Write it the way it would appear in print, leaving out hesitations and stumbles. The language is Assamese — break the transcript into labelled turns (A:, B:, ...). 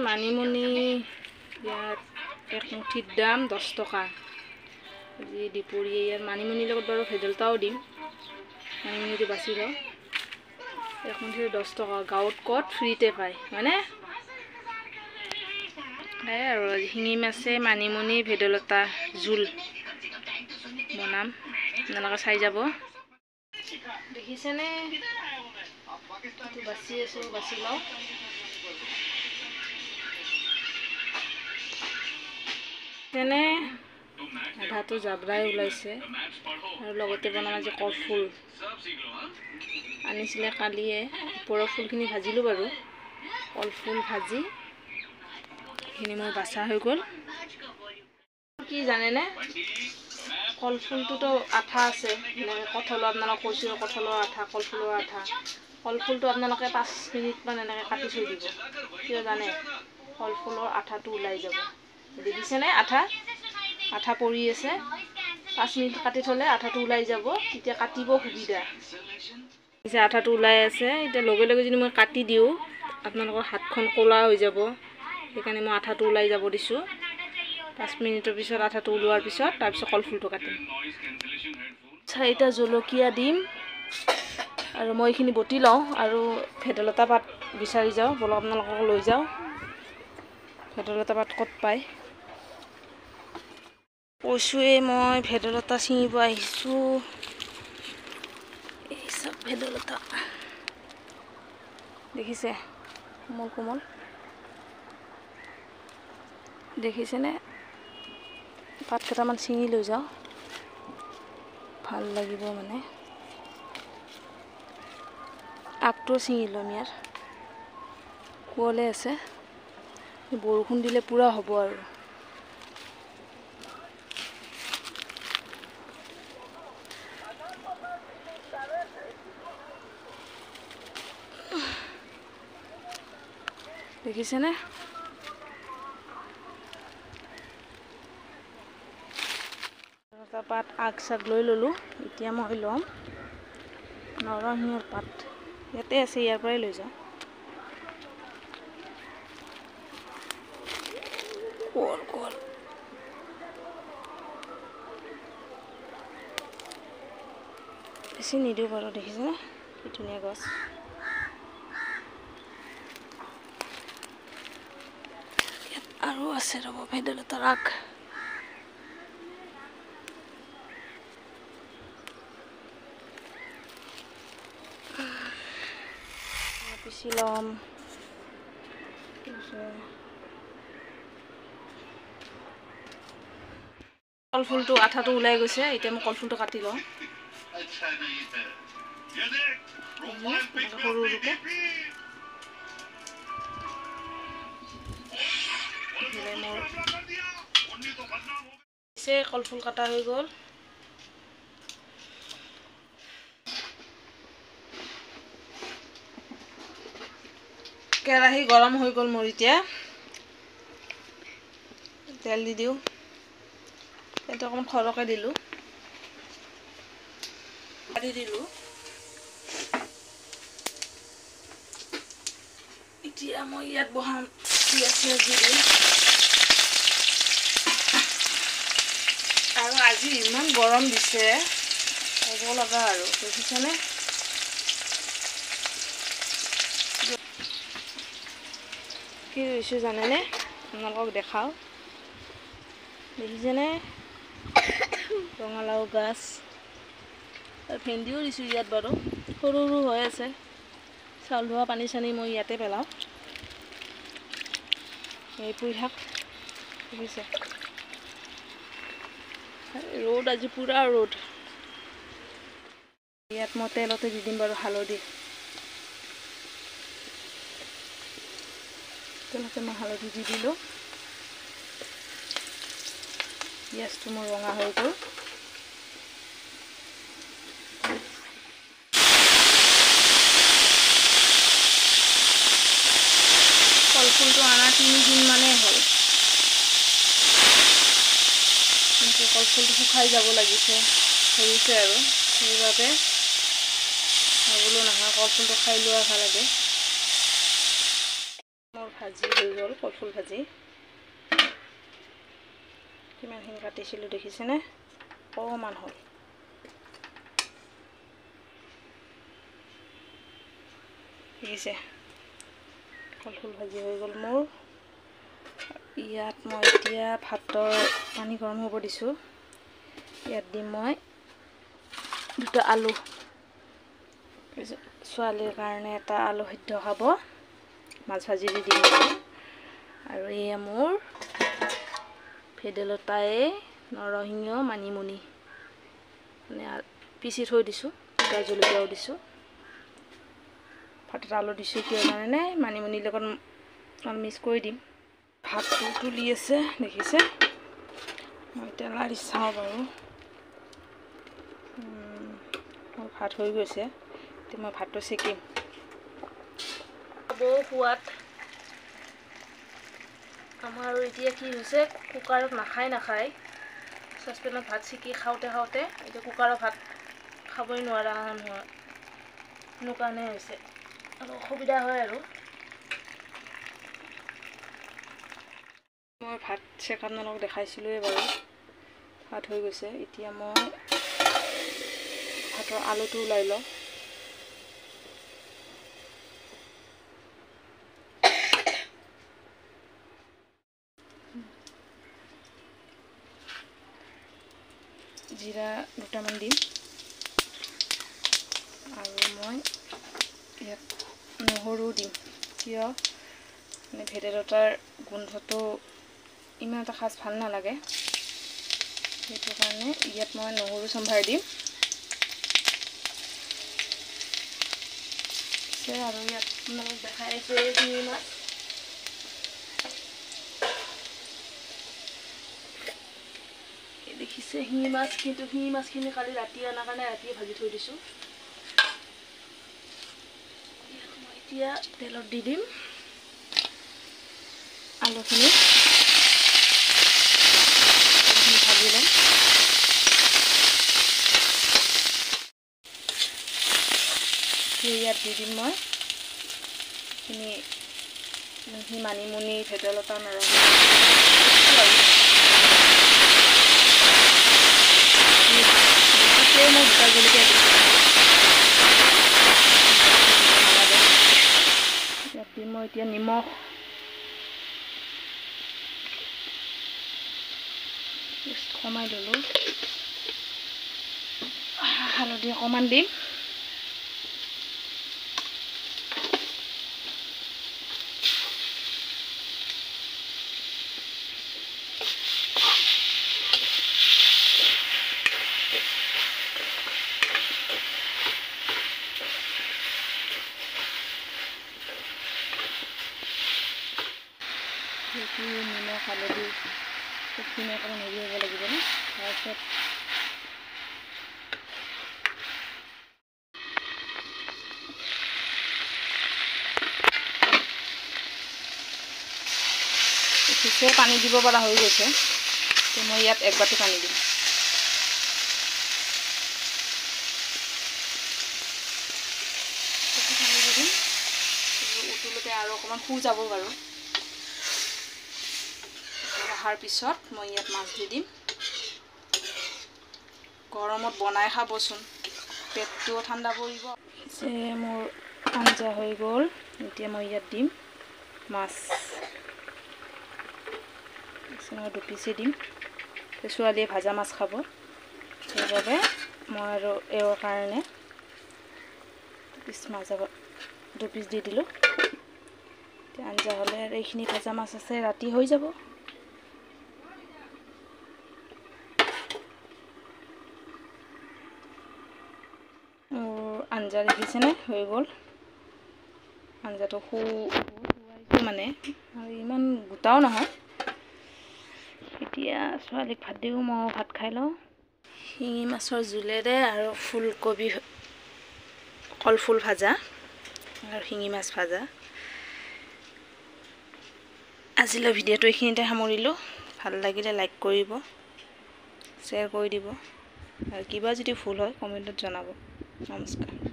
A: মানিমুনি ইয়াত এক মুঠিৰ দাম 10 টকা। আজি দুপৰীয়া ইয়াৰ মানিমুনিৰ লগত বাৰু ভেদাইলতাও দিম। মানিমুনিটো বাছি লওঁ। এক মুঠিৰ 10 টকা। গাঁৱত ক'ত ফ্ৰীতে পায় হয়নে? আৰু শিঙি মাছে মানিমুনি ভেদাইলতা জোল বনাম, আপোনালোকে চাই যাব। দেখিছেনে? এইটো বাছি আছোঁ, বাছি লওঁ। তেনে আধাটো জাবৰাই ওলাইছে আৰু লগতে বনাম আজি কলফুল আনিছিলে কালিয়ে। ওপৰৰ ফুলখিনি ভাজিলোঁ বাৰু। কলফুল ভাজি এইখিনি মোৰ বাছা হৈ গ'ল। কি জানেনে? কলফুলটোতো আঠা আছে, কঁঠালৰ আপোনালোকক কৈছোঁ, কঁঠালৰ আঠা, কলফুলৰ আঠা। কলফুলটো আপোনালোকে 5 মিনিটমান এনেকৈ কাটি থৈ দিব। কিয় জানে? কলফুলৰ আঠাটো ওলাই যাব। দেখিছেনে? আঠা পৰি আছে। 5 মিনিট কাটি থ'লে আঠাটো ওলাই যাব, তেতিয়া কাটিব সুবিধা। এতিয়া আঠাটো ওলাই আছে। এতিয়া লগে লগে যদি মই কাটি দিওঁ আপোনালোকৰ হাতখন ক'লা হৈ যাব। সেইকাৰণে মই আঠাটো ওলাই যাব দিছোঁ। 5 মিনিটৰ পিছত আঠাটো ওলোৱাৰ পিছত তাৰপিছত কলফুলটো কাটিম। 4টা জলকীয়া দিম আৰু মই এইখিনি বটি লওঁ আৰু ভেদাইলতা পাত বিচাৰি যাওঁ। বলক আপোনালোকক লৈ যাওঁ। ভেদাইলতা পাত ক'ত পায়? কৈছোঁৱে মই ভেদাইলতা ছিঙিব আহিছোঁ। এই চব ভেদাইলতা দেখিছে? কোমল কোমল দেখিছেনে? পাত কেইটামান ছিঙি লৈ যাওঁ, ভাল লাগিব মানে। আগটো ছিঙি ল'ম। ইয়াৰ কুঁৱলে আছে, বৰষুণ দিলে পূৰা হ'ব আৰু। দেখিছেনে? পাত আগ চাগ লৈ ল'লোঁ। এতিয়া মই ল'ম নৰসিংহৰ পাত। ইয়াতে আছে, ইয়াৰ পৰাই লৈ যাওঁ। কল বেছি নিদিওঁ বাৰু। দেখিছেনে কি ধুনীয়া গছ। ইয়াত আৰু আছে ৰ'ব ভেদাইলতাৰ আগ। পিচি ল'ম। কলফুলটো আঠাটো ওলাই গৈছে। এতিয়া মই কলফুলটো কাটি লওঁ সৰু সৰুকৈ। মোৰ কলফুল কাটা হৈ গ'ল। কেৰাহী গৰম হৈ গ'ল মোৰ। এতিয়া তেল দি দিওঁ। তেলটো অকণমান সৰহকৈ দিলোঁ। কাটি দিলোঁ। এতিয়া মই ইয়াত বহাম পিঁয়াজ চিয়াজ দি দিম। আৰু আজি ইমান গৰম দিছে, ক'ব লগা আৰু। দেখিছেনে? কি ৰুইছোঁ জানেনে? আপোনালোকক দেখাওঁ। দেখিছেনে? ৰঙালাও গাছ আৰু ভেন্দিও দিছোঁ ইয়াত বাৰু। সৰু সৰু হৈ আছে। চাউল ধোৱা পানী চানী মই ইয়াতে পেলাওঁ। এই পুঁই শাক দেখিছে? ৰ'দ আজি পূৰা ৰ'দ। ইয়াত মই তেলতে দি দিম বাৰু হালধি। তেলতে মই হালধি দি দিলোঁ। পিঁয়াজটো মোৰ ৰঙা হৈ গ'ল। কলফুলটো অনা 3 দিন মানেই হ'ল, কিন্তু কলফুলটো শুকাই যাব লাগিছে, ধৰিছে আৰু। সেইবাবে ভাবিলোঁ নহয় কলফুলটো খাই লোৱা ভাল লাগে। মোৰ ভাজি হৈ গ'ল, কলফুল ভাজি। কিমানখিনি কাটিছিলোঁ দেখিছেনে? অকণমান হ'ল। দেখিছে? কলফুল ভাজি হৈ গ'ল মোৰ। ইয়াত মই এতিয়া ভাতৰ পানী গৰম হ'ব দিছোঁ। ইয়াত দিম মই 2টা আলু। ছোৱালীৰ কাৰণে এটা আলু সিদ্ধ খাব, মাছ ভাজি দি দিম আৰু এয়া মোৰ ভেদাইলতাই নৰসিংহ মানিমুনি মানে পিচি থৈ দিছোঁ, গোটা জলকীয়াও দিছোঁ। ভাতত আলু দিছোঁ কিয় জানেনে? মানিমুনিৰ লগত মিক্স কৰি দিম। ভাতটো তুলি আছে দেখিছে? মই এতিয়া লাৰি চাওঁ বাৰু। মোৰ ভাত হৈ গৈছে। এতিয়া মই ভাতটো চেকিম। বহু সোৱাদ। আমাৰ আৰু এতিয়া কি হৈছে, কুকাৰত নাখায় চচপেনত ভাত চেকি খাওঁতে এতিয়া কুকাৰৰ ভাত খাবই নোৱাৰা নহয়। এনেকুৱানে হৈছে আৰু অসুবিধা হয় আৰু। মই ভাত চেক আপোনালোকক দেখাইছিলোঁৱে বাৰু। ভাত হৈ গৈছে। এতিয়া মই ভাতৰ আলুটো ওলাই লওঁ। জিৰা 2টামান দিম আৰু মই ইয়াত নহৰু দিম। কিয় মানে ভেদাইলতাৰ গোন্ধটো ইমান এটা খাচ ভাল নালাগে, সেইটো কাৰণে ইয়াত মই নহৰু চম্ভাৰ দিম। আৰু ইয়াত আপোনালোকক দেখাই আছোঁ শিঙি মাছ। দেখিছে শিঙি মাছ, কিন্তু শিঙি মাছখিনি কালি ৰাতি অনাৰ কাৰণে ৰাতিয়ে ভাজি থৈ দিছোঁ। মই এতিয়া তেলত দি দিম আলুখিনি, ভাজি ল'ম। ইয়াত দি দিম মই এইখিনি মানিমুনি, ভেদাইলতা, নৰসিংহ মই গোটা জলকীয়া দিম। ইয়াত দিম মই এতিয়া নিমখ, কমাই ল'লোঁ। হালধি অকণমান দিম। নিমখ হালধি চবখিনি অকণমান হেৰি হ'ব লাগিব ন। তাৰপিছত ঠিকে পানী দিব পৰা হৈ গৈছে। তো মই ইয়াত 1 বাটি পানী দিম। উতলোতে আৰু অকণমান শুই যাব বাৰু। অহাৰ পিছত মই ইয়াত মাছ দি দিম। গৰমত বনাই খাবচোন, পেটটোও ঠাণ্ডা পৰিব। মোৰ আঞ্জা হৈ গ'ল। এতিয়া মই ইয়াত দিম মাছ। 2 পিচে দিম। ছোৱালীয়ে ভাজা মাছ খাব, সেইবাবে মই আৰু এওঁৰ কাৰণে 2 পিচ দি দিলোঁ। এতিয়া আঞ্জা হ'লে আৰু এইখিনি ভাজা মাছ আছে, ৰাতি হৈ যাব। মোৰ আঞ্জা দেখিছেনে? হৈ গ'ল। আঞ্জাটো শুৱাইছোঁ মানে, আৰু ইমান গোটাও নহয়। এতিয়া ছোৱালীক ভাত দিওঁ, মই ভাত খাই লওঁ। শিঙি মাছৰ জোলেৰে আৰু ফুলকবি কলফুল ভাজা আৰু শিঙি মাছ ভাজা। আজিলৈ ভিডিঅ'টো এইখিনিতে সামৰিলোঁ। ভাল লাগিলে লাইক কৰিব, শ্বেয়াৰ কৰি দিব, আৰু কিবা যদি ভুল হয় কমেণ্টত জনাব। নমস্কাৰ।